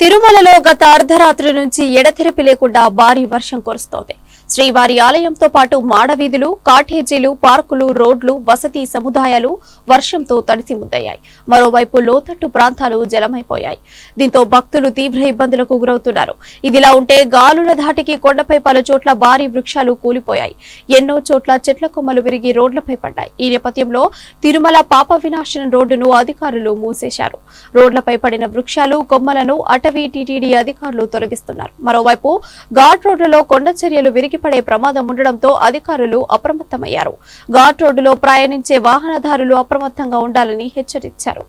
తిరుమలలో గత అర్ధరాత్రి నుంచి ఎడతెరిపి లేకుండా భారీ వర్షం కురుస్తోంది. శ్రీవారి ఆలయంతో పాటు మాడవీధులు, కాటేజీలు, పార్కులు, రోడ్లు, వసతి సముదాయాలు వర్షంతో తడిసి ముద్దయ్యాయి. మరోవైపు లోతట్టు ప్రాంతాలు జలమైపోయాయి. దీంతో భక్తులు తీవ్ర ఇబ్బందులకు గురవుతున్నారు. ఇదిలా ఉంటే గాలుల ధాటికి కొండపై పలు చోట్ల భారీ వృక్షాలు కూలిపోయాయి. ఎన్నో చోట్ల చెట్ల కొమ్మలు విరిగి రోడ్లపై పడ్డాయి. ఈ నేపథ్యంలో తిరుమల పాప వినాశనం రోడ్డును అధికారులు మూసేశారు. రోడ్లపై పడిన వృక్షాలు, కొమ్మలను అటవీ టీటీడీ అధికారులు తొలగిస్తున్నారు. మరోవైపు ఘాట్ రోడ్డులో కొండ చర్యలు విరిగిపడే ప్రమాదం ఉండడంతో అధికారులు అప్రమత్తమయ్యారు. ఘాట్ రోడ్డులో ప్రయాణించే వాహనదారులు అప్రమత్తంగా ఉండాలని హెచ్చరించారు.